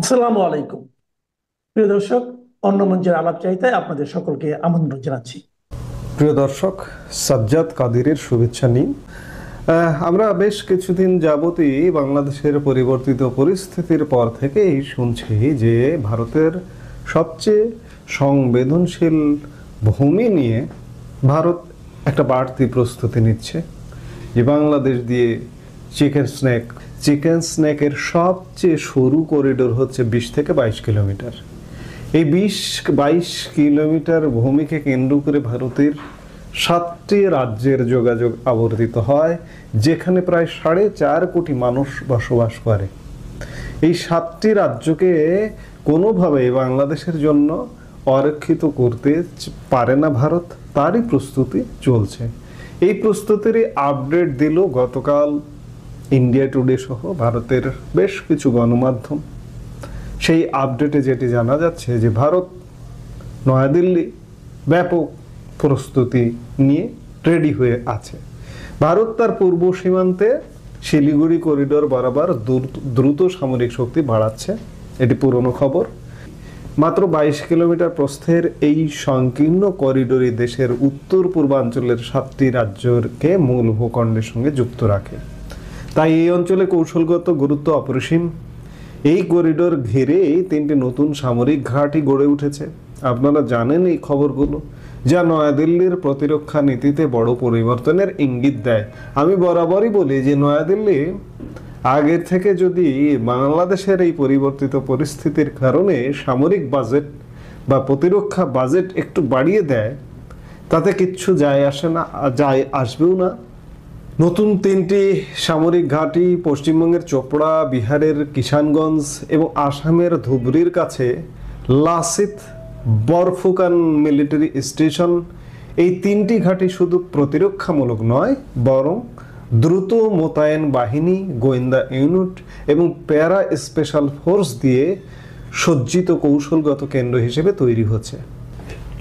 আসসালামু আলাইকুম। প্রিয় দর্শক, অন্য মঞ্চের আলাপচারিতায় আপনাদের সকলকে আমন্ত্রণ জানাচ্ছি। প্রিয় দর্শক, সাজ্জাদ কাদিরের শুভেচ্ছা নিন। আমরা বেশ কিছুদিন যাবতই বাংলাদেশের পরিবর্তিত পরিস্থিতির পর থেকেই শুনছি যে ভারতের সবচেয়ে সংবেদনশীল ভূমি নিয়ে ভারত একটা বাড়তি প্রস্তুতি নিচ্ছে, যে বাংলাদেশ দিয়ে চিকেন স্নেকের সবচেয়ে সরু করিডোর হচ্ছে 20 থেকে 22 কিলোমিটার। এই 20-22 কিলোমিটার ভূমিকে কেন্দ্র করে ভারতের 7টি রাজ্যের যোগাযোগ আবর্তিত হয়, যেখানে প্রায় 4.5 কোটি মানুষ বসবাস করে। এই 7টি রাজ্যকে কোনোভাবেই বাংলাদেশের জন্য অরক্ষিত করতে পারে না ভারত, তারই প্রস্তুতি চলছে। এই প্রস্তুতির আপডেট দিল গতকাল ইন্ডিয়া টুডে সহ ভারতের বেশ কিছু গণমাধ্যম। সেই আপডেটে যেটি জানা যাচ্ছে যে ভারত নয়াদিল্লি ব্যাপক প্রস্তুতি নিয়ে রেডি হয়ে আছে। ভারত তার পূর্ব সীমান্তে শিলিগুড়ি করিডোর বরাবর দ্রুত সামরিক শক্তি বাড়াচ্ছে, এটি পুরনো খবর। মাত্র 22 কিলোমিটার প্রস্থের এই সংকীর্ণ করিডোরই দেশের উত্তর পূর্বাঞ্চলের 7টি রাজ্যকে মূল ভূখণ্ডের সঙ্গে যুক্ত রাখে, তাই এই অঞ্চলে কৌশলগত গুরুত্ব অপরিসীম। এই করিডোর ঘিরে 3টি নতুন সামরিক ঘাঁটি গড়ে উঠেছে। আপনারা জানেন এই খবরগুলো, যা নয়াদিল্লির প্রতিরক্ষা নীতিতে বড় পরিবর্তনের ইঙ্গিত দেয়। আমি বরাবরই বলি যে নয়াদিল্লি আগের থেকে যদি বাংলাদেশের এই পরিবর্তিত পরিস্থিতির কারণে সামরিক বাজেট বা প্রতিরক্ষা বাজেট একটু বাড়িয়ে দেয়, তাতে কিচ্ছু যায় আসে না, আসবেও না। নতুন 3টি সামরিক ঘাঁটি পশ্চিমবঙ্গের চোপড়া, বিহারের কিষানগঞ্জ এবং আসামের ধুবড়ির কাছে লাসিত বরফুকান মিলিটারি স্টেশন। এই 3টি ঘাঁটি শুধু প্রতিরক্ষামূলক নয়, বরং দ্রুত মোতায়েন বাহিনী, গোয়েন্দা ইউনিট এবং প্যারা স্পেশাল ফোর্স দিয়ে সজ্জিত কৌশলগত কেন্দ্র হিসেবে তৈরি হচ্ছে।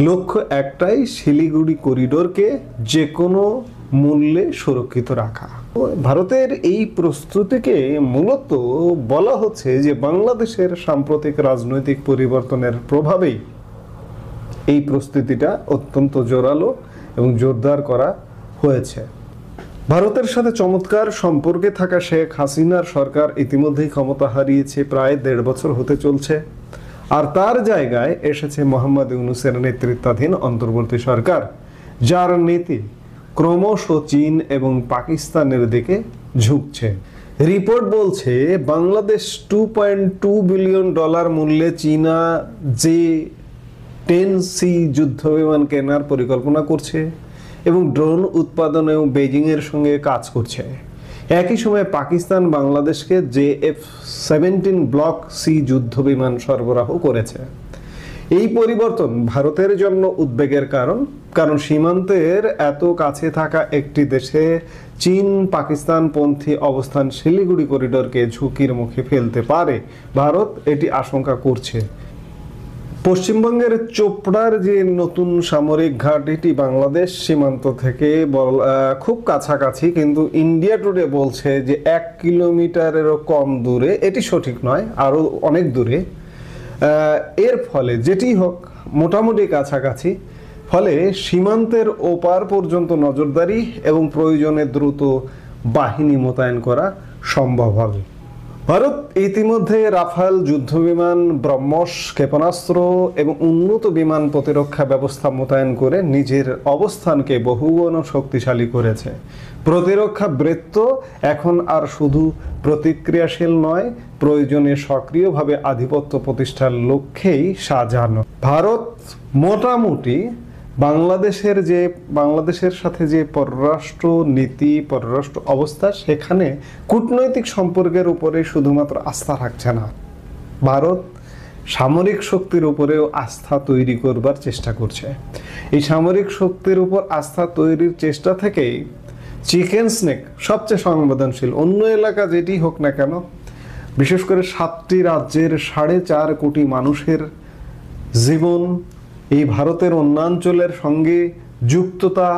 লক্ষ্য একটাই, শিলিগুড়ি করিডোরকে যে কোনো মূল্যে সুরক্ষিত রাখা। ভারতের এই প্রস্তুতিকে মূলত বলা হচ্ছে যে বাংলাদেশের সাম্প্রতিক রাজনৈতিক পরিবর্তনের প্রভাবেই এই প্রস্তুতিটা অত্যন্ত জোরালো এবং জোরদার করা হয়েছে। ভারতের সাথে চমৎকার সম্পর্কে থাকা শেখ হাসিনার সরকার ইতিমধ্যেই ক্ষমতা হারিয়েছে, প্রায় 1.5 বছর হতে চলছে। আর তার জায়গায় এসেছে মোহাম্মদ ইউনূসের নেতৃত্বাধীন অন্তর্বর্তী সরকার, যার নীতি ক্রমশ চীন এবং পাকিস্তানের দিকে ঝুঁকছে। রিপোর্ট বলছে বাংলাদেশ $2.2 বিলিয়ন মূল্যে চীনা J-10C যুদ্ধ বিমান কেনার পরিকল্পনা করছে এবং ড্রোন উৎপাদনেও বেজিংয়ের সঙ্গে কাজ করছে। একই সময়ে পাকিস্তান বাংলাদেশকে JF-17 ব্লক সি যুদ্ধ বিমান সরবরাহ করেছে। এই পরিবর্তন ভারতের জন্য উদ্বেগের কারণ সীমান্তের এত কাছে থাকা একটি দেশে চীন পাকিস্তানপন্থী অবস্থান শিলিগুড়ি করিডোরকে ঝুঁকির মুখে ফেলতে পারে। ভারত এটি আশঙ্কা করছে। পশ্চিমবঙ্গের চোপড়ার যে নতুন সামরিক ঘাঁটিটি বাংলাদেশ সীমান্ত থেকে খুব কাছাকাছি, কিন্তু ইন্ডিয়া টুডে বলছে যে 1 কিলোমিটারেরও কম দূরে। এটি সঠিক নয়, আরও অনেক দূরে। এর ফলে যেটি হোক মোটামুটি কাছাকাছি, ফলে সীমান্তের ওপার পর্যন্ত নজরদারি এবং প্রয়োজনে দ্রুত বাহিনী মোতায়েন করা সম্ভব হবে। ভারত ইতিমধ্যে রাফাল যুদ্ধবিমান, ব্রহ্মস ক্ষেপণাস্ত্র এবং উন্নত বিমান প্রতিরক্ষা ব্যবস্থা মোতায়েন করে নিজের অবস্থানকে বহুগুণ শক্তিশালী করেছে। প্রতিরক্ষা বৃত্ত এখন আর শুধু প্রতিক্রিয়াশীল নয়, প্রয়োজনে সক্রিয়ভাবে আধিপত্য প্রতিষ্ঠার লক্ষ্যেই সাজানো। ভারত মোটামুটি বাংলাদেশের সাথে যে পররাষ্ট্র নীতি, পররাষ্ট্র অবস্থা, সেখানে কূটনৈতিক সম্পর্কের উপরে শুধুমাত্র আস্থা রাখছে না, ভারত সামরিক শক্তির উপরেও আস্থা তৈরি করবার চেষ্টা করছে। এই সামরিক শক্তির উপর আস্থা তৈরির চেষ্টা থেকেই চিকেন স্নেক সবচেয়ে সংবেদনশীল। অন্য এলাকা যেটি হোক না কেন, বিশেষ করে 7টি রাজ্যের 4.5 কোটি মানুষের জীবন, এই ভারতের অন্যাঞ্চলের সঙ্গে যুক্ততা,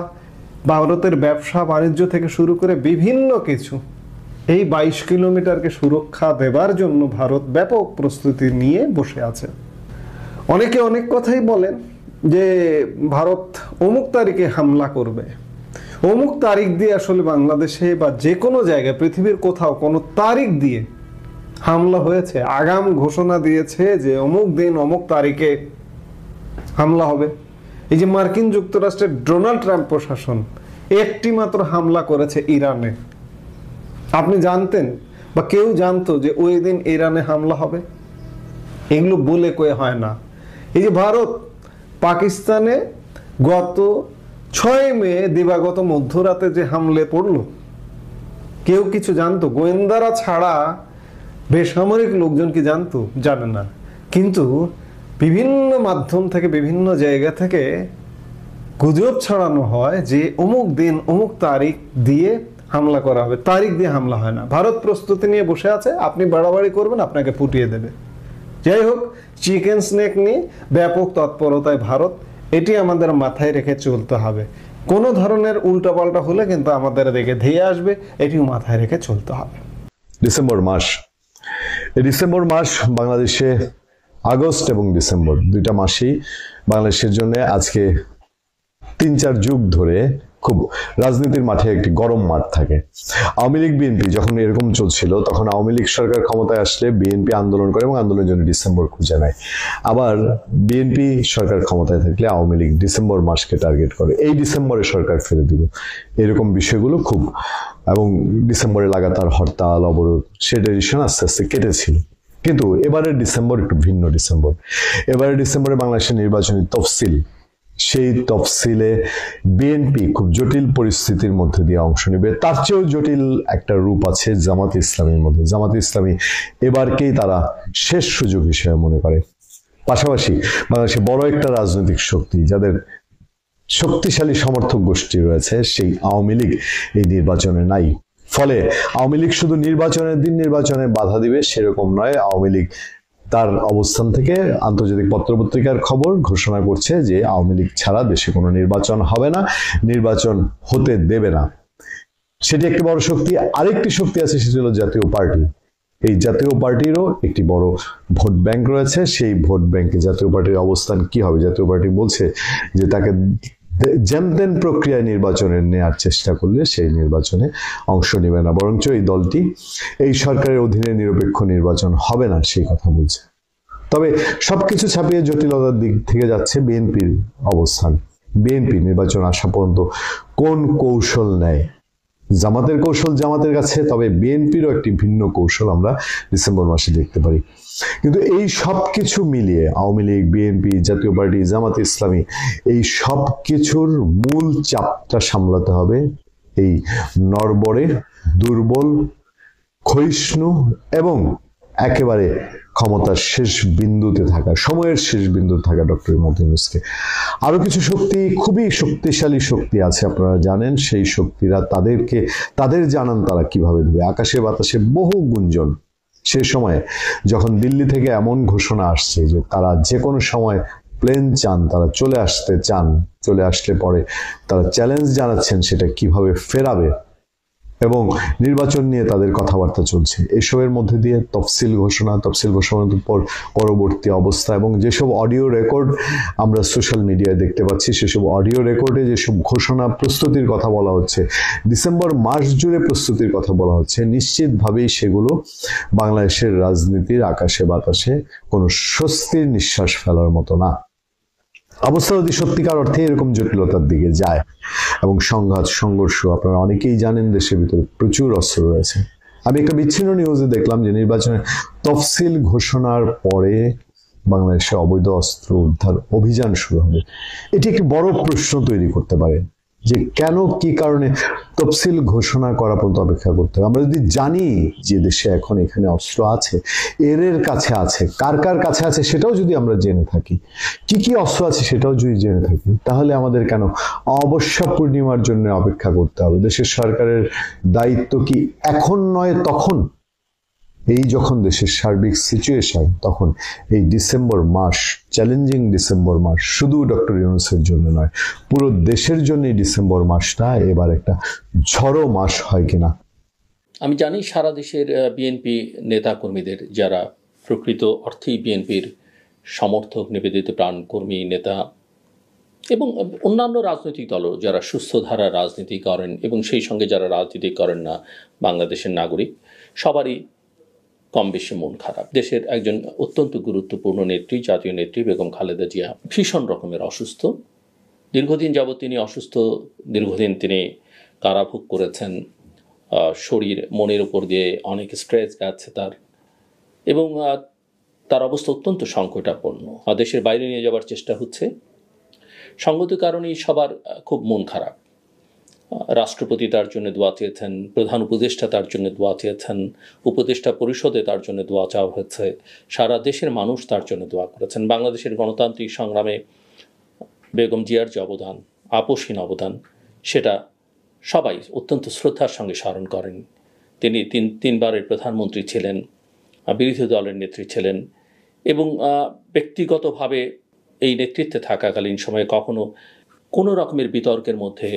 ভারতের ব্যবসা বাণিজ্য থেকে শুরু করে বিভিন্ন কিছু, এই 22 কিলোমিটারকে সুরক্ষা দেবার জন্য ভারত ব্যাপক প্রস্তুতি নিয়ে বসে আছে। অনেকে অনেক কথাই বলেন যে ভারত অমুক তারিখে হামলা করবে, অমুক তারিখ দিয়ে আসলে বাংলাদেশে বা যে কোনো জায়গায় পৃথিবীর কোথাও কোনো তারিখ দিয়ে হামলা হয়েছে, আগাম ঘোষণা দিয়েছে যে অমুক দিন অমুক তারিখে হামলা হবে। এই যে মার্কিন যুক্তরাষ্ট্রের ডোনাল্ড ট্রাম্প প্রশাসন একটি মাত্র হামলা করেছে ইরানে, আপনি জানতেন বা কেউ জানতো যে ওই দিন ইরানে হামলা হবে? এগুলো বলে কয়ে হয় না। এই যে ভারত পাকিস্তানে গত 6 মে দিবাগত মধ্যরাতে যে হামলে পড়লো, কেউ কিছু জানতো? গোয়েন্দারা ছাড়া বেসামরিক লোকজন কি জানতো? জানে না। কিন্তু বিভিন্ন মাধ্যম থেকে, বিভিন্ন জায়গা থেকে গুজব ছড়ানো হয় যে অমুক দিন অমুক তারিখ দিয়ে হামলা করা হবে। তারিখ দিয়ে হামলা হয় না। ভারত প্রস্তুতি নিয়ে বসে আছে, আপনি বাড়াবাড়ি করবেন আপনাকে পুটিয়ে দেবে। যাই হোক, চিকেন স্নেক নিয়ে ব্যাপক তৎপরতায় ভারত, এটি আমাদের মাথায় রেখে চলতে হবে। কোনো ধরনের উল্টাপাল্টা হলে কিন্তু আমাদের দিকে ধেয়ে আসবে, এটিও মাথায় রেখে চলতে হবে। ডিসেম্বর মাস, এই ডিসেম্বর মাস বাংলাদেশে আগস্ট এবং ডিসেম্বর দুইটা মাসই বাংলাদেশের জন্য আজকে 3-4 যুগ ধরে খুব রাজনীতির মাঠে একটি গরম মাঠ থাকে। আওয়ামী লীগ বিএনপি যখন এরকম চলছিল, তখন আওয়ামী লীগ সরকার ক্ষমতায় আসলে বিএনপি আন্দোলন করে এবং আন্দোলনের জন্য ডিসেম্বর খুঁজে নেয়। আবার বিএনপি সরকার ক্ষমতায় থাকলে আওয়ামী লীগ ডিসেম্বর মাসকে টার্গেট করে, এই ডিসেম্বরে সরকার ফেলে দিব, এরকম বিষয়গুলো খুব, এবং ডিসেম্বরে লাগাতার হরতাল অবরোধ, সে ট্রেডিশন আস্তে আস্তে কেটেছিল। কিন্তু এবারের ডিসেম্বর একটু ভিন্ন ডিসেম্বর। এবারের ডিসেম্বরে বাংলাদেশের নির্বাচনী তফসিল, সেই তফসিলে বিএনপি খুব জটিল পরিস্থিতির মধ্যে দিয়ে অংশ নেবে। তার চেয়েও জটিল একটা রূপ আছে জামাত ইসলামীর মধ্যে। জামাত ইসলামী এবারকেই তারা শেষ সুযোগ হিসেবে মনে করে। পাশাপাশি বাংলাদেশে বড় একটা রাজনৈতিক শক্তি, যাদের শক্তিশালী সমর্থক গোষ্ঠী রয়েছে, সেই আওয়ামী লীগ এই নির্বাচনে নাই। ফলে আওয়ামী লীগ শুধু নির্বাচনের দিন নির্বাচনে বাধা দিবে সেরকম নয়। আওয়ামী লীগ তার অবস্থান থেকে আন্তর্জাতিক পত্রপত্রিকার খবর ঘোষণা করছে যে আওয়ামী লীগ ছাড়া দেশে কোনো নির্বাচন হবে না, নির্বাচন হতে দেবে না। সেটি একটি বড় শক্তি। আরেকটি শক্তি আছে, সেটি হলো জাতীয় পার্টি। এই জাতীয় পার্টিরও একটি বড় ভোট ব্যাংক রয়েছে। সেই ভোট ব্যাংকে জাতীয় পার্টির অবস্থান কি হবে? জাতীয় পার্টি বলছে যে তাকে যেমতেন প্রক্রিয়ায় নির্বাচনে নেওয়ার চেষ্টা করলে সেই নির্বাচনে অংশ নেবে না, বরঞ্চ এই দলটি এই সরকারের অধীনে নিরপেক্ষ নির্বাচন হবে না সেই কথা বলছে। তবে সবকিছু ছাপিয়ে জটিলতার দিক থেকে যাচ্ছে বিএনপির অবস্থান। বিএনপি নির্বাচন আসা পর্যন্ত কোন কৌশল নেয়? জামাতের কৌশল জামাতের কাছে, তবে বিএনপিরও একটি ভিন্ন কৌশল আমরা ডিসেম্বর মাসে দেখতে পারি। কিন্তু এই সব কিছু মিলিয়ে আওয়ামী লীগ, বিএনপি, জাতীয় পার্টি, জামাত ইসলামী, এই সব কিছুর মূল চাপটা সামলাতে হবে এই নড়বড়ে, দুর্বল, ক্ষয়িষ্ণু এবং একেবারে ক্ষমতার শেষ বিন্দুতে থাকা, সময়ের শেষ বিন্দুতে থাকা ডক্টর মোহাম্মদ ইউনূসকে। আরো কিছু শক্তি, খুবই শক্তিশালী শক্তি আছে, আপনারা জানেন। সেই শক্তিরা তাদের জানান তারা কিভাবে দেবে। আকাশে বাতাসে বহু গুঞ্জন। সে সময় যখন দিল্লি থেকে এমন ঘোষণা আসছে যে তারা যে কোনো সময় প্লেন চান, তারা চলে আসতে চান, চলে আসলে পরে তারা চ্যালেঞ্জ জানাচ্ছেন সেটা কিভাবে ফেরাবে, এবং নির্বাচন নিয়ে তাদের কথাবার্তা চলছে। এসবের মধ্যে দিয়ে তফসিল ঘোষণার পর পরবর্তী অবস্থা এবং যেসব অডিও রেকর্ড আমরা সোশ্যাল মিডিয়ায় দেখতে পাচ্ছি, সেসব অডিও রেকর্ডে যেসব ঘোষণা, প্রস্তুতির কথা বলা হচ্ছে, ডিসেম্বর মাস জুড়ে প্রস্তুতির কথা বলা হচ্ছে, নিশ্চিতভাবেই সেগুলো বাংলাদেশের রাজনীতির আকাশে বাতাসে কোনো স্বস্তির নিঃশ্বাস ফেলার মতো না। অবস্থা যদি সত্যিকার অর্থে এরকম জটিলতার দিকে যায় এবং সংঘাত, সংঘর্ষ, আপনারা অনেকেই জানেন দেশের ভিতরে প্রচুর অস্ত্র রয়েছে। আমি একটা বিচ্ছিন্ন নিউজে দেখলাম যে নির্বাচনের তফসিল ঘোষণার পরে বাংলাদেশে অবৈধ অস্ত্র উদ্ধার অভিযান শুরু হবে। এটি একটি বড় প্রশ্ন তৈরি করতে পারে যে কেন, কি কারণে তফসিল ঘোষণা করা পর্যন্ত অপেক্ষা করতে হবে। আমরা যদি জানি যে দেশে এখন এখানে অস্ত্র আছে, এর কাছে আছে, কার কার কাছে আছে সেটাও যদি আমরা জেনে থাকি, কি কি অস্ত্র আছে সেটাও যদি জেনে থাকি, তাহলে আমাদের কেন অমাবস্যা পূর্ণিমার জন্য অপেক্ষা করতে হবে? দেশের সরকারের দায়িত্ব কি এখন নয় তখন? এই যখন দেশের সার্বিক সিচুয়েশন, তখন এই ডিসেম্বর মাস, চ্যালেঞ্জিং ডিসেম্বর মাস, শুধু ডক্টর ইউনূসের জন্য নয়, পুরো দেশের জন্য এই ডিসেম্বর মাসটা এবার একটা ঝড়ো মাস হয় কিনা। আমি জানি সারা দেশের বিএনপি নেতাকর্মীদের, যারা প্রকৃত অর্থেই বিএনপির সমর্থক, নিবেদিত প্রাণ কর্মী নেতা, এবং অন্যান্য রাজনৈতিক দলও যারা সুস্থ ধারার রাজনীতি করেন এবং সেই সঙ্গে যারা রাজনীতি করেন না, বাংলাদেশের নাগরিক, সবারই কম বেশি মন খারাপ। দেশের একজন অত্যন্ত গুরুত্বপূর্ণ নেত্রী, জাতীয় নেত্রী বেগম খালেদা জিয়া ভীষণ রকমের অসুস্থ। দীর্ঘদিন যাবৎ তিনি অসুস্থ, দীর্ঘদিন তিনি কারাভোগ করেছেন। শরীর মনের উপর দিয়ে অনেক স্ট্রেস যাচ্ছে তার, এবং তার অবস্থা অত্যন্ত সংকটাপন্ন। দেশের বাইরে নিয়ে যাওয়ার চেষ্টা হচ্ছে। সঙ্গত কারণেই সবার খুব মন খারাপ। রাষ্ট্রপতি তার জন্য দোয়া চেয়েছেন, প্রধান উপদেষ্টা তার জন্য দোয়া চেয়েছেন, উপদেষ্টা পরিষদে তার জন্য দোয়া চাওয়া হয়েছে, সারা দেশের মানুষ তার জন্য দোয়া করেছেন। বাংলাদেশের গণতান্ত্রিক সংগ্রামে বেগম জিয়ার যে অবদান, আপোষহীন অবদান, সেটা সবাই অত্যন্ত শ্রদ্ধার সঙ্গে স্মরণ করেন। তিনি তিনবারের প্রধানমন্ত্রী ছিলেন, বিরোধী দলের নেত্রী ছিলেন, এবং ব্যক্তিগতভাবে এই নেতৃত্বে থাকাকালীন সময়ে কখনো কোনো রকমের বিতর্কের মধ্যে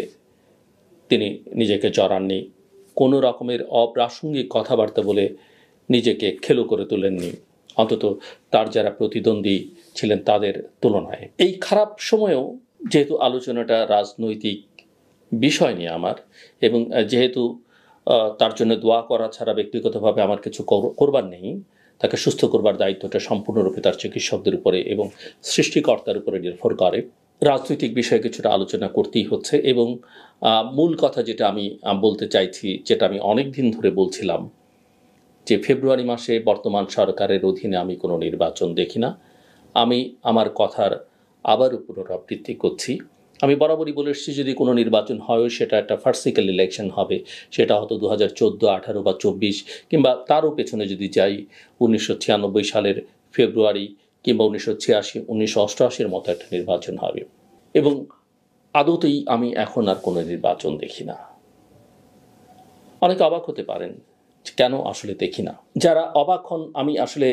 তিনি নিজেকে জড়াননি, কোনো রকমের অপ্রাসঙ্গিক কথাবার্তা বলে নিজেকে খেলো করে তোলেননি, অন্তত তার যারা প্রতিদ্বন্দ্বী ছিলেন তাদের তুলনায়। এই খারাপ সময়েও যেহেতু আলোচনাটা রাজনৈতিক বিষয় নিয়ে আমার, এবং যেহেতু তার জন্য দোয়া করা ছাড়া ব্যক্তিগতভাবে আমার কিছু করবার নেই, তাকে সুস্থ করবার দায়িত্বটা সম্পূর্ণরূপে তার চিকিৎসকদের উপরে এবং সৃষ্টিকর্তার উপরে নির্ভর করে। রাজনৈতিক বিষয়ে কিছুটা আলোচনা করতেই হচ্ছে, এবং মূল কথা যেটা আমি বলতে চাইছি, যেটা আমি অনেক দিন ধরে বলছিলাম, যে ফেব্রুয়ারি মাসে বর্তমান সরকারের অধীনে আমি কোনো নির্বাচন দেখি না। আমি আমার কথার আবারও পুনরাবৃত্তি করছি। আমি বরাবরই বলে এসেছি, যদি কোনো নির্বাচন হয় সেটা একটা ফার্সিক্যাল ইলেকশন হবে, সেটা হয়তো 2014, 18 বা 24, কিংবা তারও পেছনে যদি যাই 1996 সালের ফেব্রুয়ারি, কিংবা 1986, 1988-এর মতো একটা নির্বাচন হবে। এবং আদতেই আমি এখন আর কোনো নির্বাচন দেখি না। অনেকে অবাক হতে পারেন কেন আসলে দেখি না। যারা অবাক হন, আমি আসলে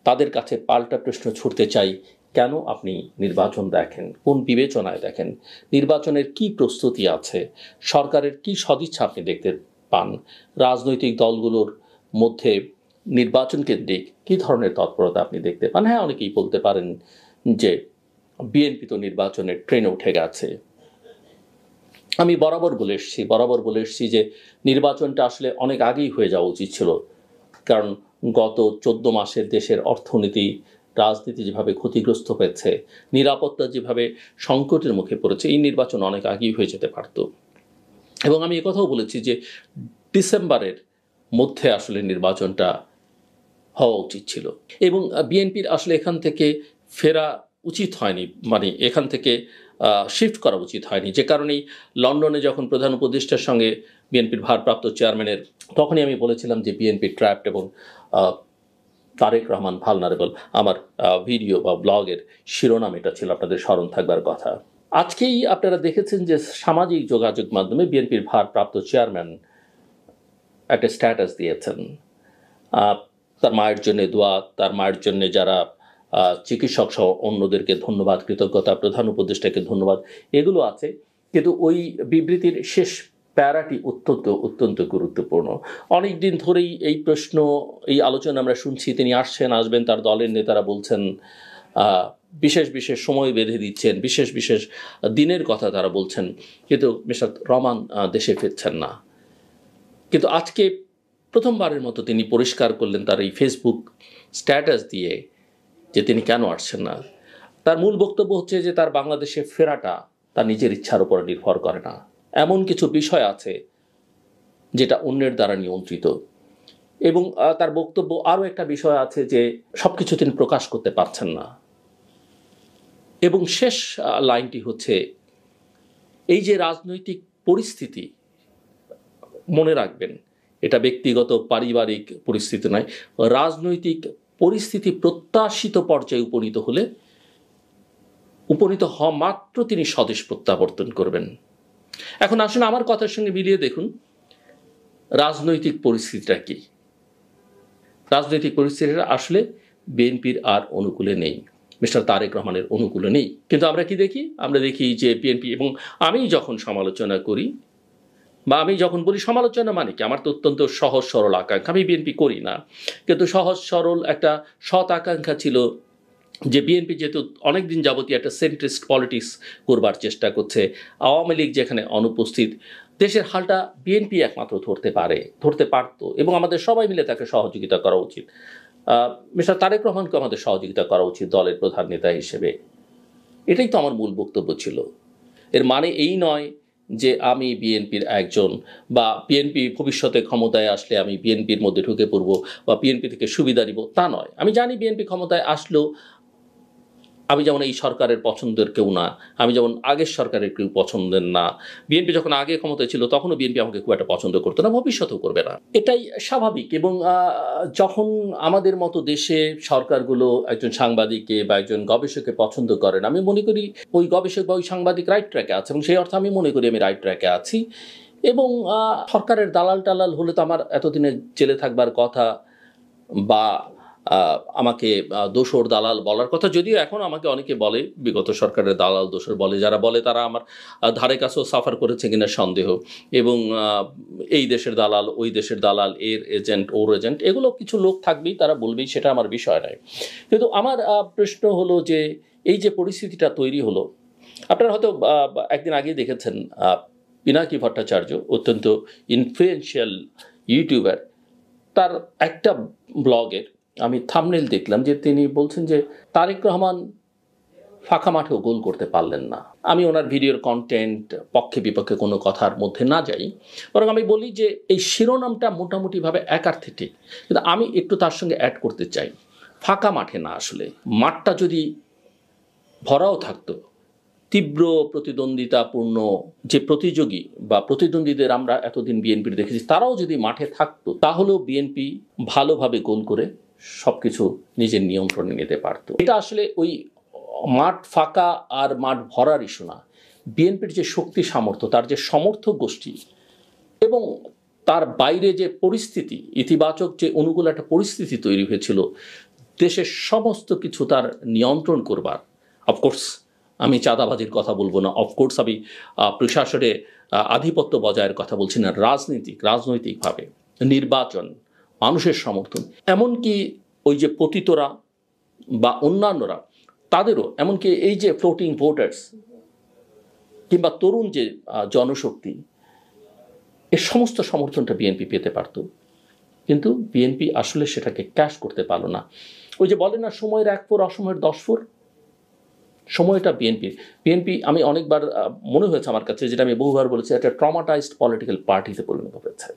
তাদের কাছে পাল্টা প্রশ্ন ছুড়তে চাই, কেন আপনি নির্বাচন দেখেন, কোন বিবেচনায় দেখেন, নির্বাচনের কি প্রস্তুতি আছে, সরকারের কি সদিচ্ছা আপনি দেখতে পান, রাজনৈতিক দলগুলোর মধ্যে নির্বাচন কেন্দ্রিক কী ধরনের তৎপরতা আপনি দেখতে পান। হ্যাঁ, অনেকেই বলতে পারেন যে বিএনপি তো নির্বাচনের ট্রেনে উঠে গেছে। আমি বরাবর বলে এসেছি যে নির্বাচনটা আসলে অনেক আগেই হয়ে যাওয়া উচিত ছিল, কারণ গত 14 মাসের দেশের অর্থনীতি, রাজনীতি যেভাবে ক্ষতিগ্রস্ত হয়েছে, নিরাপত্তা যেভাবে সংকটের মুখে পড়েছে, এই নির্বাচন অনেক আগেই হয়ে যেতে পারত। এবং আমি একথাও বলেছি যে ডিসেম্বরের মধ্যে আসলে নির্বাচনটা হওয়া উচিত ছিল, এবং বিএনপির আসলে এখান থেকে ফেরা উচিত হয়নি, মানে এখান থেকে শিফট করা উচিত হয়নি। যে কারণেই লন্ডনে যখন প্রধান উপদেষ্টার সঙ্গে বিএনপির ভারপ্রাপ্ত চেয়ারম্যানের, তখনই আমি বলেছিলাম যে বিএনপি ট্র্যাপড এবং তারেক রহমান ভালনারেবল। আমার ভিডিও বা ব্লগের শিরোনাম এটা ছিল, আপনাদের স্মরণ থাকবার কথা। আজকেই আপনারা দেখেছেন যে সামাজিক যোগাযোগ মাধ্যমে বিএনপির ভারপ্রাপ্ত চেয়ারম্যান একটা স্ট্যাটাস দিয়েছেন, তার মায়ের জন্য দোয়া, তার মায়ের জন্য যারা চিকিৎসক সহ অন্যদেরকে ধন্যবাদ, কৃতজ্ঞতা, প্রধান উপদেষ্টাকে ধন্যবাদ, এগুলো আছে। কিন্তু ওই বিবৃতির শেষ প্যারাটি অত্যন্ত গুরুত্বপূর্ণ। অনেক দিন ধরেই এই প্রশ্ন, এই আলোচনা আমরা শুনছি, তিনি আসবেন, তার দলের নেতারা বলছেন, বিশেষ সময় বেঁধে দিচ্ছেন, বিশেষ দিনের কথা তারা বলছেন, কিন্তু মিস্টার রহমান দেশে ফিরছেন না। কিন্তু আজকে প্রথমবারের মতো তিনি পরিষ্কার করলেন তার এই ফেসবুক স্ট্যাটাস দিয়ে যে তিনি কেন আসছেন না। তার মূল বক্তব্য হচ্ছে যে তার বাংলাদেশে ফেরাটা তার নিজের ইচ্ছার উপর নির্ভর করে না, এমন কিছু বিষয় আছে যেটা অন্যের দ্বারা নিয়ন্ত্রিত। এবং তার বক্তব্য আরও একটা বিষয় আছে যে সব কিছু তিনি প্রকাশ করতে পারছেন না। এবং শেষ লাইনটি হচ্ছে, এই যে রাজনৈতিক পরিস্থিতি, মনে রাখবেন এটা ব্যক্তিগত পারিবারিক পরিস্থিতি নয়, রাজনৈতিক পরিস্থিতি প্রত্যাশিত পর্যায়ে উপনীত হওয়া মাত্র তিনি স্বদেশ প্রত্যাবর্তন করবেন। এখন আসুন আমার কথার সঙ্গে মিলিয়ে দেখুন রাজনৈতিক পরিস্থিতিটা কি। রাজনৈতিক পরিস্থিতিটা আসলে বিএনপির আর অনুকূলে নেই, মিস্টার তারেক রহমানের অনুকূলে নেই। কিন্তু আমরা কি দেখি? আমরা দেখি যে বিএনপি, এবং আমি যখন সমালোচনা করি বা আমি যখন বলি সমালোচনা মানে কি, আমার তো অত্যন্ত সহজ সরল আকাঙ্ক্ষা, আমি বিএনপি করি না, কিন্তু সহজ সরল একটা সৎ আকাঙ্ক্ষা ছিল যে বিএনপি যেহেতু অনেকদিন যাবতীয় একটা সেন্ট্রিস্ট পলিটিক্স করবার চেষ্টা করছে, আওয়ামী লীগ যেখানে অনুপস্থিত, দেশের হালটা বিএনপি একমাত্র ধরতে পারতো, এবং আমাদের সবাই মিলে তাকে সহযোগিতা করা উচিত। মিস্টার তারেক রহমানকে আমাদের সহযোগিতা করা উচিত দলের প্রধান নেতা হিসেবে। এটাই তো আমার মূল বক্তব্য ছিল। এর মানে এই নয় যে আমি বিএনপির একজন, বা বিএনপি ভবিষ্যতে ক্ষমতায় আসলে আমি বিএনপির মধ্যে ঢুকে পড়ব বা বিএনপি থেকে সুবিধা নিব, তা নয়। আমি জানি বিএনপি ক্ষমতায় আসলেও আমি যেমন এই সরকারের পছন্দের কেউ না, আমি যেমন আগের সরকারের কেউ পছন্দের না। বিএনপি যখন আগে ক্ষমতায় ছিল তখনও বিএনপি আমাকে খুব একটা পছন্দ করতো না, ভবিষ্যতেও করবে না, এটাই স্বাভাবিক। এবং যখন আমাদের মতো দেশে সরকারগুলো একজন সাংবাদিককে বা একজন গবেষককে পছন্দ করেন, আমি মনে করি ওই গবেষক বা ওই সাংবাদিক রাইট ট্র্যাকে আছে, এবং সেই অর্থে আমি মনে করি আমি রাইট ট্র্যাকে আছি। এবং সরকারের দালাল টালাল হলে তো আমার এতদিনে জেলে থাকবার কথা, বা আমাকে দোসর দালাল বলার কথা, যদিও এখন আমাকে অনেকে বলে বিগত সরকারের দালাল দোসর বলে, যারা বলে তারা আমার ধারে কাছেও সাফার করেছে কিনা সন্দেহ, এবং এই দেশের দালাল, ওই দেশের দালাল, এর এজেন্ট, ওর এজেন্ট, এগুলো কিছু লোক থাকবেই, তারা বলবেই, সেটা আমার বিষয় নয়। কিন্তু আমার প্রশ্ন হলো যে এই যে পরিস্থিতিটা তৈরি হলো, আপনারা হয়তো একদিন আগেই দেখেছেন পিনাকি ভট্টাচার্য, অত্যন্ত ইনফ্লুয়েন্সিয়াল ইউটিউবার, তার একটা ব্লগের আমি থাম্বনেল দেখলাম যে তিনি বলছেন যে তারেক রহমান ফাঁকা মাঠেও গোল করতে পারলেন না। আমি ওনার ভিডিওর কন্টেন্ট পক্ষে বিপক্ষে কোনো কথার মধ্যে না যাই, বরং আমি বলি যে এই শিরোনামটা মোটামুটিভাবে একার্থে ঠিক, কিন্তু আমি একটু তার সঙ্গে অ্যাড করতে চাই, ফাঁকা মাঠে না, আসলে মাঠটা যদি ভরাও থাকতো, তীব্র প্রতিদ্বন্দ্বিতাপূর্ণ যে প্রতিযোগী বা প্রতিদ্বন্দ্বীদের আমরা এতদিন বিএনপির দেখেছি, তারাও যদি মাঠে থাকতো, তাহলেও বিএনপি ভালোভাবে গোল করে সবকিছু নিজের নিয়ন্ত্রণে নিতে পারত। এটা আসলে ওই মাঠ ফাঁকা আর মাঠ ভরার ইস্যু না, বিএনপির যে শক্তি সামর্থ্য, তার যে সমর্থক গোষ্ঠী, এবং তার বাইরে যে পরিস্থিতি, ইতিবাচক যে অনুকূল একটা পরিস্থিতি তৈরি হয়েছিল দেশের সমস্ত কিছু তার নিয়ন্ত্রণ করবার। অফকোর্স আমি চাঁদাবাজির কথা বলবো না, অফকোর্স আমি প্রশাসনে আধিপত্য বজায়ের কথা বলছি না, রাজনৈতিকভাবে নির্বাচন, মানুষের সমর্থন, এমনকি ওই যে পতিতরা বা অন্যান্যরা, তাদেরও, এমনকি এই যে ফ্লোটিং ভোটার্স কিংবা তরুণ যে জনশক্তি, এর সমস্ত সমর্থনটা বিএনপি পেতে পারত, কিন্তু বিএনপি আসলে সেটাকে ক্যাশ করতে পারলো না। ওই যে বলে না, সময়ের 1 ফুট অসময়ের 10 ফুট, সময়টা বিএনপি আমি অনেকবার মনে হয়েছে আমার কাছে, যেটা আমি বহুবার বলেছি, একটা ট্রমাটাইজড পলিটিক্যাল পার্টিতে পরিণত হয়েছে।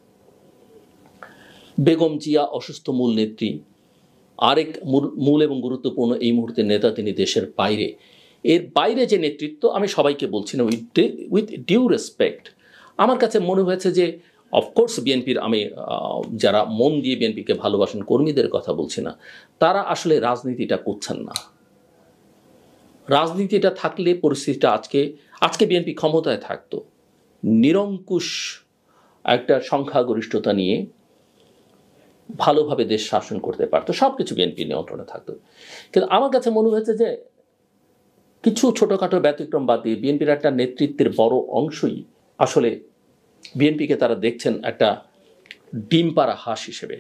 বেগম জিয়া অসুস্থ মূল নেত্রী, আরেক মূল এবং গুরুত্বপূর্ণ এই মুহূর্তে নেতা তিনি দেশের বাইরে। এর বাইরে যে নেতৃত্ব, আমি সবাইকে বলছি না, উইথ ডিউ রেসপেক্ট, আমার কাছে মনে হয়েছে যে অফকোর্স বিএনপির, আমি যারা মন দিয়ে বিএনপিকে ভালোবাসেন কর্মীদের কথা বলছি না, তারা আসলে রাজনীতিটা করছেন না। রাজনীতিটা থাকলে পরিস্থিতিটা আজকে বিএনপি ক্ষমতায় থাকতো, নিরঙ্কুশ একটা সংখ্যাগরিষ্ঠতা নিয়ে ভালোভাবে দেশ শাসন করতে পারতো, সব কিছু বিএনপি নিয়ন্ত্রণে থাকতো। কিন্তু আমার কাছে মনে হয়েছে যে কিছু ছোটোখাটো ব্যতিক্রম বাদ দিয়ে বিএনপির একটা নেতৃত্বের বড় অংশই আসলে বিএনপিকে তারা দেখছেন একটা ডিম পাড়া হাঁস হিসেবে,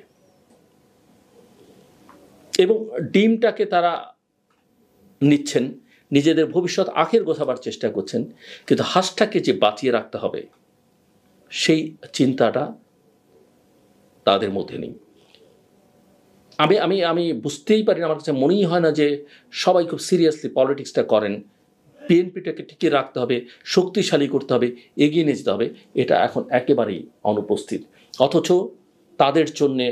এবং ডিমটাকে তারা নিচ্ছেন, নিজেদের ভবিষ্যৎ আখের গোছাবার চেষ্টা করছেন, কিন্তু হাঁসটাকে যে বাঁচিয়ে রাখতে হবে সেই চিন্তাটা তাদের মধ্যে নেই। আমি বুঝতেই পারি না, আমার কাছে মনেই হয় না যে সবাই খুব সিরিয়াসলি পলিটিক্সটা করেন। বিএনপিটাকে টিকিয়ে রাখতে হবে, শক্তিশালী করতে হবে, এগিয়ে নিয়ে যেতে হবে, এটা এখন একেবারেই অনুপস্থিত। অথচ তাদের জন্যে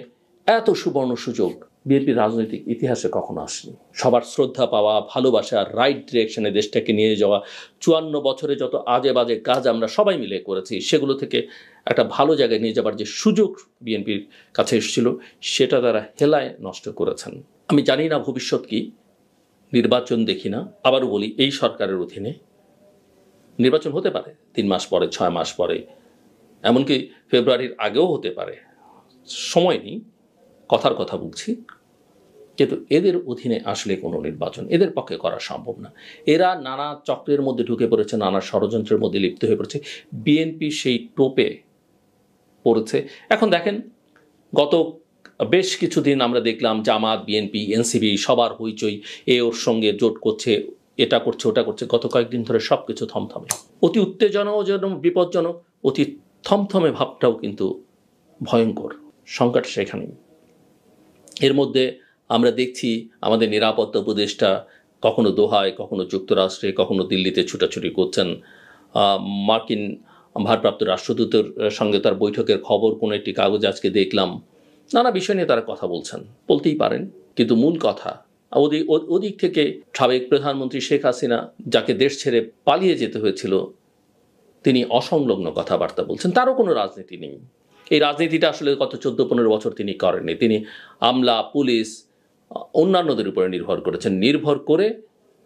এত সুবর্ণ সুযোগ বিএনপির রাজনৈতিক ইতিহাসে কখনো আসেনি। সবার শ্রদ্ধা পাওয়া, ভালোবাসা, রাইট ডিরেকশনে দেশটাকে নিয়ে যাওয়া, 54 বছরে যত আজে বাজে কাজ আমরা সবাই মিলে করেছি, সেগুলো থেকে একটা ভালো জায়গায় নিয়ে যাবার যে সুযোগ বিএনপির কাছে এসেছিল, সেটা তারা হেলায় নষ্ট করেছেন। আমি জানি না ভবিষ্যৎ কি, নির্বাচন দেখি না। আবারও বলি, এই সরকারের অধীনে নির্বাচন হতে পারে 3 মাস পরে, 6 মাস পরে, এমনকি ফেব্রুয়ারির আগেও হতে পারে, সময় নেই, কথার কথা বলছি। কিন্তু এদের অধীনে আসলে কোনো নির্বাচন এদের পক্ষে করা সম্ভব না। এরা নানা চক্রের মধ্যে ঢুকে পড়েছে, নানা ষড়যন্ত্রের মধ্যে লিপ্ত হয়ে পড়েছে। বিএনপি সেই টোপে পড়েছে। এখন দেখেন, গত বেশ কিছুদিন আমরা দেখলাম জামাত, বিএনপি, এনসিপি সবার হইচই, ওর সঙ্গে জোট করছে, এটা করছে, ওটা করছে। গত কয়েকদিন ধরে সব কিছু থমথমে, অতি উত্তেজনাজনক, বিপজ্জনক, অতি থমথমে ভাবটাও কিন্তু ভয়ঙ্কর। সংকট সেখানেই। এর মধ্যে আমরা দেখছি আমাদের নিরাপত্তা উপদেষ্টা কখনো দোহায়, কখনো যুক্তরাষ্ট্রে, কখনো দিল্লিতে ছুটাছুটি করছেন। মার্কিন ভারপ্রাপ্ত রাষ্ট্রদূতের সঙ্গে তার বৈঠকের খবর কোনো একটি কাগজ আজকে দেখলাম। নানা বিষয় নিয়ে তারা কথা বলছেন, বলতেই পারেন, কিন্তু মূল কথা ওদিক থেকে সাবেক প্রধানমন্ত্রী শেখ হাসিনা, যাকে দেশ ছেড়ে পালিয়ে যেতে হয়েছিল, তিনি অসংলগ্ন কথাবার্তা বলছেন। তারও কোনো রাজনীতি নেই। এই রাজনীতিটা আসলে গত 14-15 বছর তিনি করেননি। তিনি আমলা, পুলিশ, অন্যান্যদের উপরে নির্ভর করেছেন। নির্ভর করে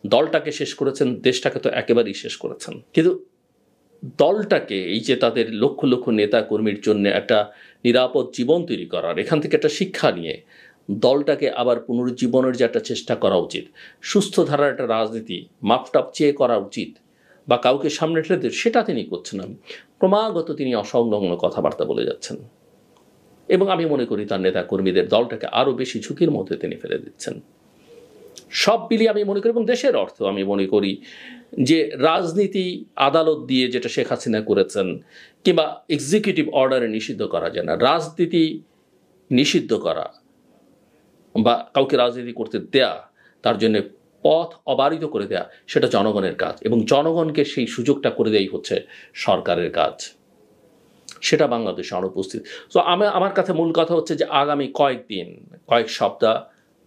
দলটাকে শেষ করেছেন, দেশটাকে তো একেবারেই শেষ করেছেন। কিন্তু দলটাকে, এই যে তাদের লক্ষ লক্ষ নেতা কর্মীর জন্য একটা নিরাপদ জীবন তৈরি করার, এখান থেকে একটা শিক্ষা নিয়ে দলটাকে আবার পুনরুজ্জীবনের যে একটা চেষ্টা করা উচিত, সুস্থ ধারার একটা রাজনীতি মাপটাপ চেয়ে করা উচিত, বা কাউকে সামনে ঠেলে, সেটা তিনি করছেন না। ক্রমাগত তিনি অসংলগ্ন কথাবার্তা বলে যাচ্ছেন, এবং আমি মনে করি তার নেতা কর্মীদের, দলটাকে আরও বেশি ঝুঁকির মধ্যে তিনি ফেলে দিচ্ছেন। সব মিলিয়ে আমি মনে করি, এবং দেশের অর্থ আমি মনে করি যে রাজনীতি আদালত দিয়ে যেটা শেখ হাসিনা করেছেন, কিংবা এক্সিকিউটিভ অর্ডারে নিষিদ্ধ করা যায় না। রাজনীতি নিষিদ্ধ করা বা কাউকে রাজনীতি করতে দেয়া, তার জন্য পথ অবারিত করে দেয়া, সেটা জনগণের কাজ, এবং জনগণকে সেই সুযোগটা করে দেয়াই হচ্ছে সরকারের কাজ। সেটা বাংলাদেশে অনুপস্থিত। তো আমার কাছে মূল কথা হচ্ছে যে আগামী কয়েকদিন, কয়েক সপ্তাহ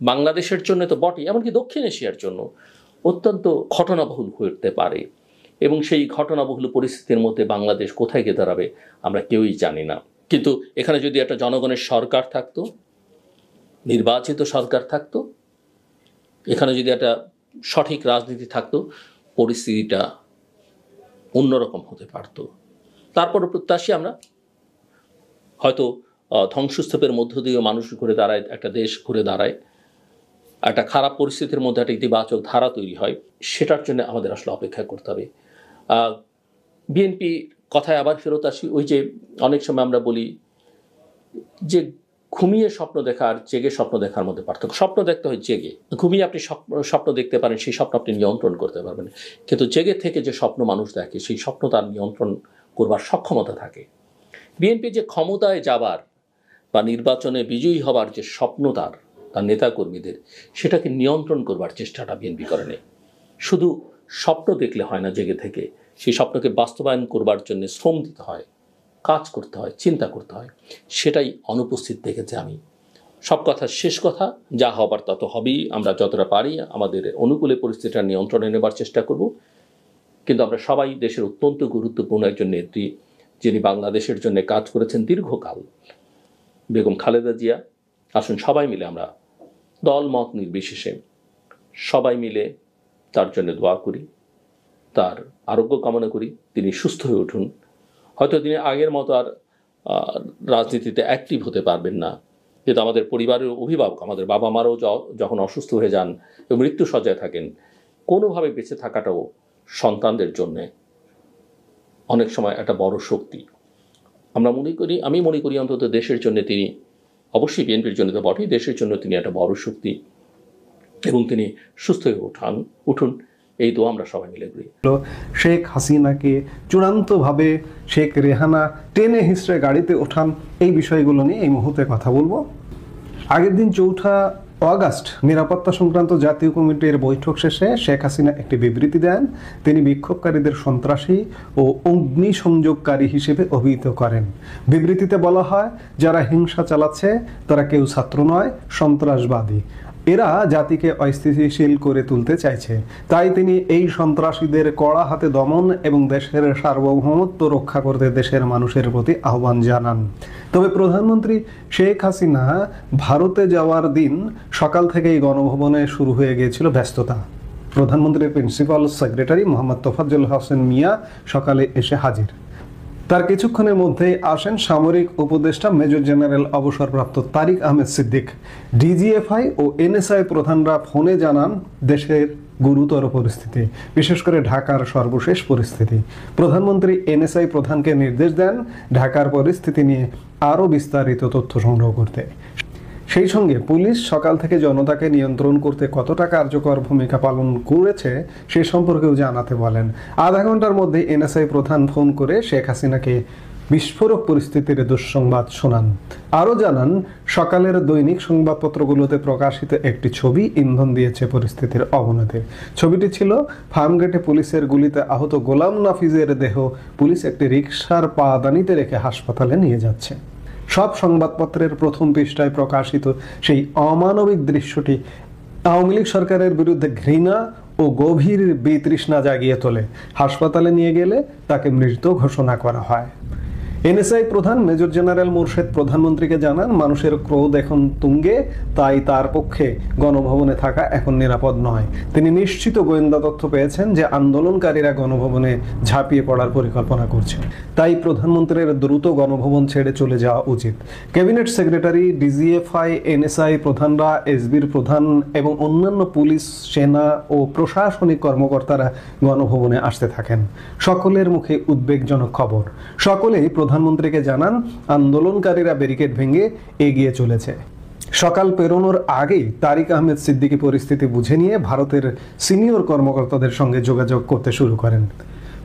বাংলাদেশের জন্য তো বটেই, এমনকি দক্ষিণ এশিয়ার জন্য অত্যন্ত ঘটনাবহুল হয়ে উঠতে পারে, এবং সেই ঘটনাবহুল পরিস্থিতির মধ্যে বাংলাদেশ কোথায় গিয়ে দাঁড়াবে আমরা কেউই জানি না। কিন্তু এখানে যদি একটা জনগণের সরকার থাকতো, নির্বাচিত সরকার থাকতো, এখানে যদি একটা সঠিক রাজনীতি থাকতো, পরিস্থিতিটা অন্যরকম হতে পারত। তারপরও প্রত্যাশী আমরা, হয়তো ধ্বংসস্তূপের মধ্য দিয়ে মানুষ ঘুরে দাঁড়ায়, একটা দেশ ঘুরে দাঁড়ায়, একটা খারাপ পরিস্থিতির মধ্যে একটা ইতিবাচক ধারা তৈরি হয়, সেটার জন্য আমাদের আসলে অপেক্ষা করতে হবে। বিএনপি কথায় আবার ফেরত আসি, ওই যে অনেক সময় আমরা বলি যে ঘুমিয়ে স্বপ্ন দেখা আর জেগে স্বপ্ন দেখার মধ্যে পার্থক্য। স্বপ্ন দেখতে হয় জেগে, ঘুমিয়ে আপনি স্বপ্ন দেখতে পারেন, সেই স্বপ্ন আপনি নিয়ন্ত্রণ করতে পারবেন, কিন্তু জেগে থেকে যে স্বপ্ন মানুষ দেখে, সেই স্বপ্ন তার নিয়ন্ত্রণ করবার সক্ষমতা থাকে। বিএনপি যে ক্ষমতায় যাবার বা নির্বাচনে বিজয়ী হবার যে স্বপ্ন তার নেতাকর্মীদের, সেটাকে নিয়ন্ত্রণ করবার চেষ্টাটা বিএনপি করেনি। শুধু স্বপ্ন দেখলে হয় না, জেগে থেকে সেই স্বপ্নকে বাস্তবায়ন করবার জন্য শ্রম দিতে হয়, কাজ করতে হয়, চিন্তা করতে হয়, সেটাই অনুপস্থিত দেখেছি আমি। সব কথা শেষ কথা, যা হবার তা তো হবেই। আমরা যতটা পারি আমাদের অনুকূলে পরিস্থিতিটা নিয়ন্ত্রণে নেবার চেষ্টা করব, কিন্তু আমরা সবাই দেশের অত্যন্ত গুরুত্বপূর্ণ একজন নেত্রী, যিনি বাংলাদেশের জন্য কাজ করেছেন দীর্ঘকাল, বেগম খালেদা জিয়া। আসুন সবাই মিলে আমরা দল মত নির্বিশেষে সবাই মিলে তার জন্য দোয়া করি, তার আরোগ্য কামনা করি, তিনি সুস্থ হয়ে উঠুন। হয়তো তিনি আগের মতো আর রাজনীতিতে অ্যাক্টিভ হতে পারবেন না, কিন্তু আমাদের পরিবারের অভিভাবক, আমাদের বাবা মারাও যখন অসুস্থ হয়ে যান এবং মৃত্যু সজ্জায় থাকেন, কোনোভাবে বেঁচে থাকাটাও সন্তানদের জন্যে অনেক সময় একটা বড় শক্তি। আমি মনে করি অন্তত দেশের জন্য তিনি, অবশ্যই বিএনপির জন্য তো বটেই, দেশের জন্য তিনি একটা বড় শক্তি, এবং তিনি সুস্থ হয়ে উঠুন, এই দোয়া আমরা সবাই মিলে করি। শেখ হাসিনাকে চূড়ান্তভাবে শেখ রেহানা টেনে হিস্ট্রে গাড়িতে ওঠান, এই বিষয়গুলো নিয়ে এই মুহূর্তে কথা বলবো। আগের দিন 4 আগস্ট নিরাপত্তা সংক্রান্ত জাতীয় কমিটির বৈঠক শেষে শেখ হাসিনা একটি বিবৃতি দেন। তিনি বিক্ষোভকারীদের সন্ত্রাসী ও অগ্নিসংযোগকারী হিসেবে অভিহিত করেন। বিবৃতিতে বলা হয়, যারা হিংসা চালাচ্ছে তারা কেউ ছাত্র নয়, সন্ত্রাসবাদী। এরা জাতিকে অস্থিতিশীল করে তুলতে চাইছে। তাই তিনি এই সন্ত্রাসীদের কড়া হাতে দমন এবং দেশের সার্বভৌমত্ব রক্ষা করতে দেশের মানুষের প্রতি আহ্বান জানান। তবে প্রধানমন্ত্রী শেখ হাসিনা ভারতে যাওয়ার দিন সকাল থেকেই গণভবনে শুরু হয়ে গিয়েছিল ব্যস্ততা। প্রধানমন্ত্রীর প্রিন্সিপাল সেক্রেটারি মোহাম্মদ তোফাজ্জল হোসেন মিয়া সকালে এসে হাজির। তার কিছুক্ষণের মধ্যেই আসেন সামরিক উপদেষ্টা মেজর জেনারেল অবসরপ্রাপ্ত তারিক আহমেদ সিদ্দিক। ডিজিএফআই ও এনএসআই প্রধানরা ফোনে জানান দেশের গুরুতর পরিস্থিতি, বিশেষ করে ঢাকার সর্বশেষ পরিস্থিতি। প্রধানমন্ত্রী এনএসআই প্রধানকে নির্দেশ দেন ঢাকার পরিস্থিতি নিয়ে আরও বিস্তারিত তথ্য সংগ্রহ করতে। সেই সঙ্গে পুলিশ সকাল থেকে জনতাকে নিয়ন্ত্রণ করতে কতটা কার্যকর ভূমিকা পালন করেছে সে সম্পর্কেও জানাতে বলেন। আধা ঘন্টার মধ্যে এনএসআই প্রধান ফোন করে শেখ হাসিনাকে বিস্ফোরক পরিস্থিতির দুঃসংবাদ শোনান। আরও জানান, সকালের দৈনিক সংবাদপত্রগুলোতে প্রকাশিত একটি ছবি ইন্ধন দিয়েছে পরিস্থিতির অবনতির। ছবিটি ছিল ফার্মগেটে পুলিশের গুলিতে আহত গোলাম নাফিজের দেহ পুলিশ একটি রিকশার পাদানিতে রেখে হাসপাতালে নিয়ে যাচ্ছে। সব সংবাদপত্রের প্রথম পৃষ্ঠায় প্রকাশিত সেই অমানবিক দৃশ্যটি আওয়ামী লীগ সরকারের বিরুদ্ধে ঘৃণা ও গভীর বিতৃষ্ণা জাগিয়ে তোলে। হাসপাতালে নিয়ে গেলে তাকে মৃত ঘোষণা করা হয়। এনএসআই প্রধান মেজর জেনারেল মোরশেদ প্রধানমন্ত্রীকে জানান, মানুষের ক্রোধ এখন তুঙ্গে, তাই তার পক্ষে গণভবনে থাকা এখন নিরাপদ নয়। তিনি নিশ্চিত গোয়েন্দা তথ্য পেয়েছেন যে আন্দোলনকারীরা গণভবনে ঝাঁপিয়ে পড়ার পরিকল্পনা করছে, তাই প্রধানমন্ত্রীর দ্রুত গণভবন ছেড়ে চলে যাওয়া উচিত। ক্যাবিনেট সেক্রেটারি, ডিজিএফআই, এনএসআই প্রধানরা, এসবির প্রধান এবং অন্যান্য পুলিশ, সেনা ও প্রশাসনিক কর্মকর্তারা গণভবনে আসতে থাকেন। সকলের মুখে উদ্বেগজনক খবর। সকলেই প্রধানমন্ত্রীকে জানান আন্দোলনকারীরা ব্যারিকেড ভেঙে এগিয়ে চলেছে। সকাল পেরোনোর আগেই তারিক আহমেদ সিদ্দিকী পরিস্থিতি বুঝে নিয়ে ভারতের সিনিয়র কর্মকর্তাদের সঙ্গে যোগাযোগ করতে শুরু করেন।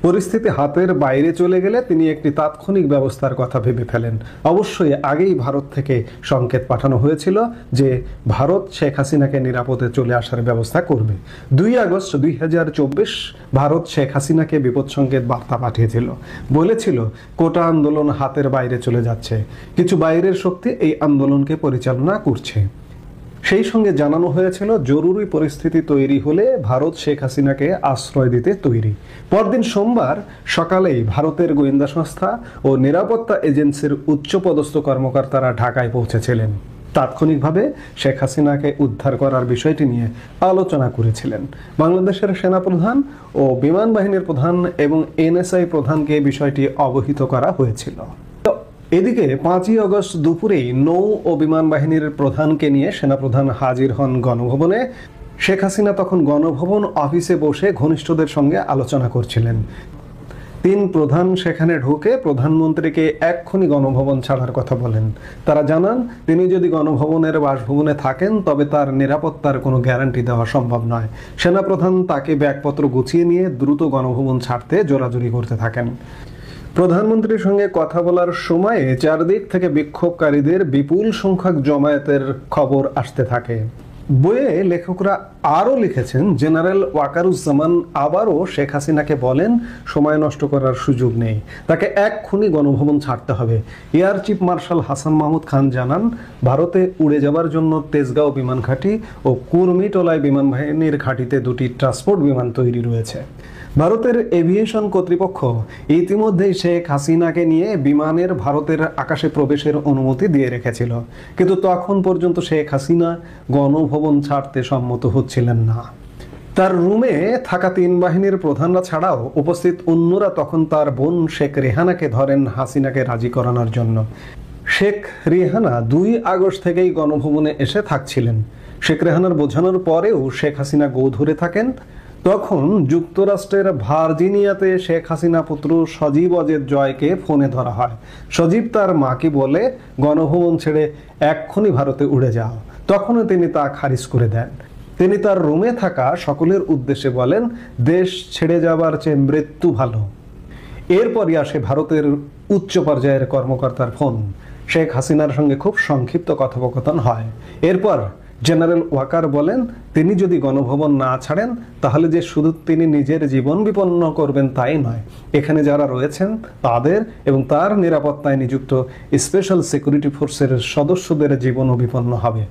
পরিস্থিতি হাতের বাইরে চলে গেলে তিনি একটি তাৎক্ষণিক ব্যবস্থার কথা ভেবে ফেলেন। অবশ্যই আগেই ভারত থেকে সংকেত পাঠানো হয়েছিল যে ভারত শেখ হাসিনাকে নিরাপদে চলে আসার ব্যবস্থা করবে। 2 আগস্ট 2024 ভারত শেখ হাসিনাকে বিপদ সংকেত বার্তা পাঠিয়েছিল, বলেছিল কোটা আন্দোলন হাতের বাইরে চলে যাচ্ছে, কিছু বাইরের শক্তি এই আন্দোলনকে পরিচালনা করছে। সেই সঙ্গে জানানো হয়েছিল জরুরি পরিস্থিতি তৈরি হলে ভারত শেখ হাসিনাকে আশ্রয় দিতে তৈরি। পরদিন সোমবার সকালেই ভারতের গোয়েন্দা সংস্থা ও নিরাপত্তা এজেন্সির উচ্চপদস্থ কর্মকর্তারা ঢাকায় পৌঁছেছিলেন। তাৎক্ষণিকভাবে শেখ হাসিনাকে উদ্ধার করার বিষয়টি নিয়ে আলোচনা করেছিলেন। বাংলাদেশের সেনাপ্রধান ও বিমান বাহিনীর প্রধান এবং এনএসআই প্রধানকে বিষয়টি অবহিত করা হয়েছিল। এদিকে 5 আগস্ট দুপুরেই নৌ ও বিমান বাহিনীর প্রধানকে নিয়ে সেনাপ্রধান হাজির হন গণভবনে। শেখ হাসিনা তখন গণভবন অফিসে বসে ঘনিষ্ঠদের সঙ্গে আলোচনা করছিলেন। 3 প্রধান সেখানে ঢুকে প্রধানমন্ত্রীকে এক্ষুনি গণভবন ছাড়ার কথা বলেন। তারা জানান, তিনি যদি গণভবনের বাসভবনে থাকেন তবে তার নিরাপত্তার কোনো গ্যারান্টি দেওয়া সম্ভব নয়। সেনাপ্রধান তাকে ব্যাগপত্র গুছিয়ে নিয়ে দ্রুত গণভবন ছাড়তে জোরাজুরি করতে থাকেন। প্রধানমন্ত্রীর সঙ্গে কথা বলার সময়ে চারদিক থেকে বিক্ষোভকারীদের বিপুল সংখ্যক জমায়েতের খবর আসতে থাকে। বইয়ে লেখকরা আরও লিখেছেন, জেনারেল ওয়াকারুজ্জামান আবারও শেখ হাসিনাকে বলেন সময় নষ্ট করার সুযোগ নেই, তাকে এক্ষুনি গণভবন ছাড়তে হবে। Air chief marshal Hasan Mahmud Khan জানান, ভারতে উড়ে যাবার জন্য তেজগাঁও বিমান ঘাঁটি ও কুর্মিটোলায় বিমান বাহিনীর ঘাঁটিতে 2টি ট্রান্সপোর্ট বিমান তৈরি রয়েছে। ভারতের এভিয়েশন কর্তৃপক্ষ ইতিমধ্যেই শেখ হাসিনাকে নিয়ে বিমানের ভারতের আকাশে প্রবেশের অনুমতি দিয়ে রেখেছিল, কিন্তু তখন পর্যন্ত শেখ হাসিনা গণভবন ছাড়তে সম্মত হচ্ছিলেন না। তার রুমে থাকা 3 বাহিনীর প্রধানরা ছাড়াও উপস্থিত অন্যরা তখন তার বোন শেখ রেহানাকে ধরেন হাসিনাকে রাজি করানোর জন্য। শেখ রেহানা 2 আগস্ট থেকেই গণভবনে এসে থাকছিলেন। শেখ রেহানার বোঝানোর পরেও শেখ হাসিনা গো ধরে থাকেন। তখন যুক্তরাষ্ট্রের ভার্জিনিয়াতে শেখ হাসিনা পুত্র সজীব অজেদ জয়কে ফোনে ধরা হয়। সজীব তার মাকে বলে গণভবন ছেড়ে এক্ষুনি ভারতে উড়ে যাও। তখনও তিনি তা খারিজ করে দেন। তিনি তার রুমে থাকা সকলের উদ্দেশ্যে বলেন, দেশ ছেড়ে যাবার চেয়ে মৃত্যু ভালো। এরপরই আসে ভারতের উচ্চ পর্যায়ের কর্মকর্তার ফোন। শেখ হাসিনার সঙ্গে খুব সংক্ষিপ্ত কথোপকথন হয়। এরপর জেনারেল ওয়াকার বলেন, তিনি যদি গণভবন না ছাড়েন তাহলে যে শুধু তিনি নিজের জীবন বিপন্ন করবেন তাই নয়, এখানে যারা রয়েছেন তাদের এবং তার নিরাপত্তায় নিযুক্ত স্পেশাল সিকিউরিটি ফোর্সের সদস্যদের জীবনও বিপন্ন হবে।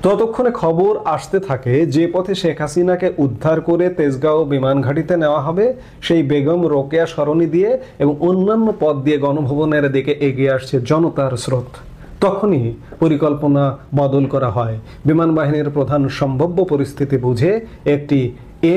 ততক্ষণে খবর আসতে থাকে যে পথে শেখ হাসিনাকে উদ্ধার করে তেজগাঁও বিমান ঘাঁটিতে নেওয়া হবে সেই বেগম রোকেয়া সরণি দিয়ে এবং অন্যান্য পথ দিয়ে গণভবনের দিকে এগিয়ে আসছে জনতার স্রোত। তখনই পরিকল্পনা বদল করা হয়। বিমান বাহিনীর প্রধান সম্ভাব্য পরিস্থিতি বুঝে একটি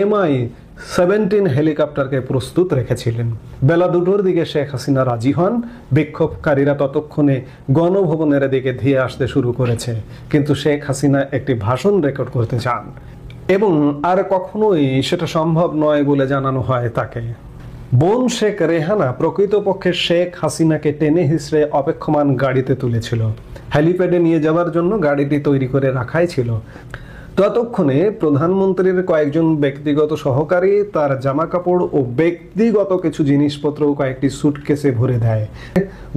MI 17 হেলিকপ্টারকে প্রস্তুত রেখেছিলেন। বেলা 2টোর দিকে শেখ হাসিনা রাজি হন। বিক্ষোভকারীরা ততক্ষণে গণভবনের দিকে ধেয়ে আসতে শুরু করেছে, কিন্তু শেখ হাসিনা একটি ভাষণ রেকর্ড করতে চান এবং আর কখনোই সেটা সম্ভব নয় বলে জানানো হয় তাকে। বোন শেখ রেহানা প্রকৃতপক্ষে শেখ হাসিনাকে টেনে হিঁচড়ে অপেক্ষমান গাড়িতে তুলেছিল। হেলিপ্যাডে নিয়ে যাওয়ার জন্য গাড়িটি তৈরি করে রাখাই ছিল। ততক্ষণে প্রধানমন্ত্রীর কয়েকজন ব্যক্তিগত সহকারী তার জামা কাপড় ও ব্যক্তিগত কিছু জিনিসপত্র কয়েকটি সুটকেসে ভরে দেয়।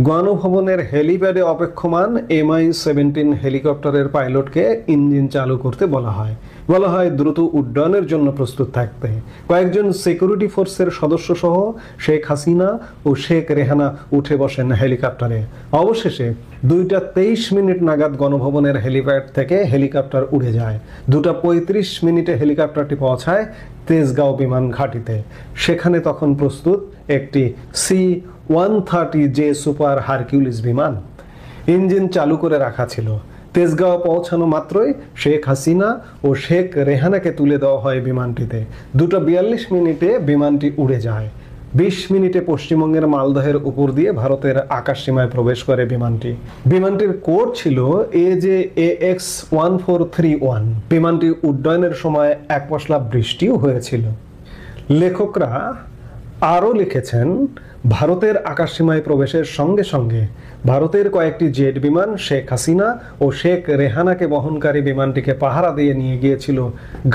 গণভবনের হেলিপ্যাডে অপেক্ষমান MI-17 হেলিকপ্টারের পাইলটকে ইঞ্জিন চালু করতে বলা হয় দ্রুত উড্ডয়নের জন্য প্রস্তুত থাকতে। কয়েকজন সিকিউরিটি ফোর্সের সদস্য সহ শেখ হাসিনা ও শেখ রেহানা উঠে বসেন হেলিকপ্টারে। অবশেষে 2:23 নাগাদ গণভবনের হেলিপ্যাড থেকে হেলিকপ্টার উড়ে যায়। 2:35 হেলিকপ্টারটি পৌঁছায় তেজগাঁও বিমান ঘাঁটিতে। সেখানে তখন প্রস্তুত একটি C-130J সুপার হারকিউলিস বিমান। ইঞ্জিন চালু করে রাখা ছিল। তেজগাঁও পৌঁছানো মাত্রই শেখ হাসিনা ও শেখ রেহানাকে তুলে দেওয়া হয় বিমানটিতে। 2:42 বিমানটি উড়ে যায়। 20 মিনিটে পশ্চিমবঙ্গের মালদহের উপর দিয়ে ভারতের আকাশ সীমায় প্রবেশ করে বিমানটির কোড ছিল AJAX-1431। বিমানটি উড্ডয়নের সময় এক পশলা বৃষ্টিও হয়েছিল। লেখকরা আরও লিখেছেন, ভারতের আকাশসীমায় প্রবেশের সঙ্গে সঙ্গে ভারতের কয়েকটি জেট বিমান শেখ হাসিনা ও শেখ রেহানাকে বহনকারী বিমানটিকে পাহারা দিয়ে নিয়ে গিয়েছিল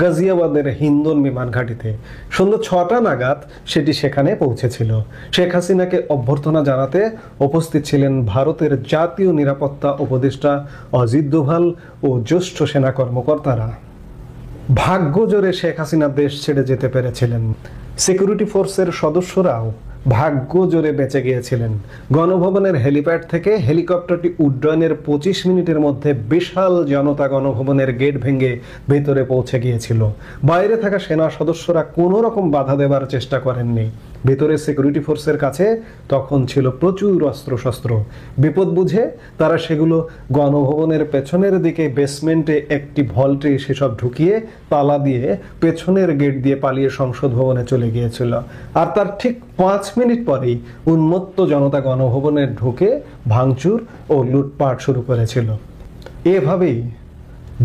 গাজিয়াবাদের হিন্দন বিমান ঘাঁটিতে। সন্ধ্যা 6টা নাগাদ সেটি সেখানে পৌঁছেছিল। শেখ হাসিনাকে অভ্যর্থনা জানাতে উপস্থিত ছিলেন ভারতের জাতীয় নিরাপত্তা উপদেষ্টা অজিত দোভাল ও জ্যেষ্ঠ সেনা কর্মকর্তারা। ভাগ্য জোরে শেখ হাসিনা দেশ ছেড়ে যেতে পেরেছিলেন। সিকিউরিটি ফোর্সের সদস্যরাও ভাগ্য জোরে বেঁচে গিয়েছিলেন। গণভবনের হেলিপ্যাড থেকে হেলিকপ্টারটি উড্ডয়নের 25 মিনিটের মধ্যে বিশাল জনতা গণভবনের গেট ভেঙে ভেতরে পৌঁছে গিয়েছিল। বাইরে থাকা সেনা সদস্যরা কোনো রকম বাধা দেবার চেষ্টা করেননি। ভেতরে সিকিউরিটি ফোর্সের কাছে তখন ছিল প্রচুর অস্ত্রশস্ত্র। বিপদ বুঝে তারা সেগুলো গণভবনের পেছনের দিকে বেসমেন্টে একটি ভল্টে সেসব ঢুকিয়ে তালা দিয়ে পেছনের গেট দিয়ে পালিয়ে সংসদ ভবনে চলে গিয়েছিল। আর তার ঠিক 5 মিনিট পরেই উন্মত্ত জনতা গণভবনে ঢুকে ভাঙচুর ও লুটপাট শুরু করেছিল। এভাবেই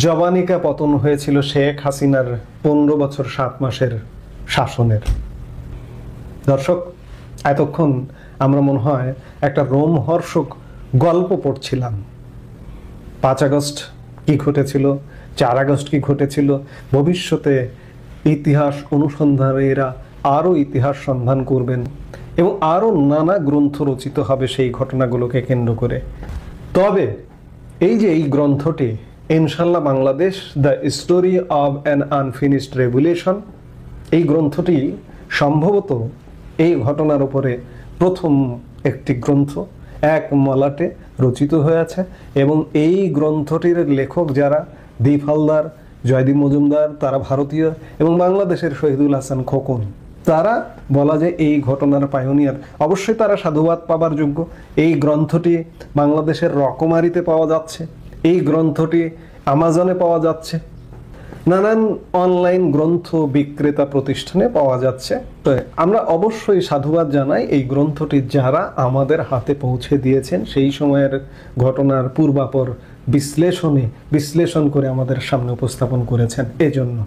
জবানিকা পতন হয়েছিল শেখ হাসিনার 15 বছর 7 মাসের শাসনের। দর্শক, এতক্ষণ আমরা মনে হয় একটা রোমহর্ষক গল্প পড়ছিলাম। 5 আগস্ট কি ঘটেছিল, 4 আগস্ট কি ঘটেছিল, ভবিষ্যতে ইতিহাস অনুসন্ধানীরা আরও ইতিহাস সন্ধান করবেন এবং আরও নানা গ্রন্থ রচিত হবে সেই ঘটনাগুলোকে কেন্দ্র করে। তবে এই যে এই গ্রন্থটি ইনশাল্লাহ Bangladesh the story of an unfinished revolution, এই গ্রন্থটি সম্ভবত এই ঘটনার উপরে প্রথম একটি গ্রন্থ এক মলাটে রচিত হয়েছে এবং এই গ্রন্থটির লেখক যারা দীপ হালদার, জয়দীপ মজুমদার, তারা ভারতীয় এবং বাংলাদেশের শহীদুল হাসান খোকন, তারা বলা যায় এই ঘটনার পায়োনিয়ার। অবশ্যই তারা সাধুবাদ পাবার যোগ্য। এই গ্রন্থটি বাংলাদেশের রকমারিতে পাওয়া যাচ্ছে, এই গ্রন্থটি আমাজনে পাওয়া যাচ্ছে, নানান অনলাইন গ্রন্থ বিক্রেতা প্রতিষ্ঠানে পাওয়া যাচ্ছে। তো আমরা অবশ্যই সাধুবাদ জানাই এই গ্রন্থটি যারা আমাদের হাতে পৌঁছে দিয়েছেন, সেই সময়ের ঘটনার পূর্বাপর বিশ্লেষণ করে আমাদের সামনে উপস্থাপন করেছেন। এজন্য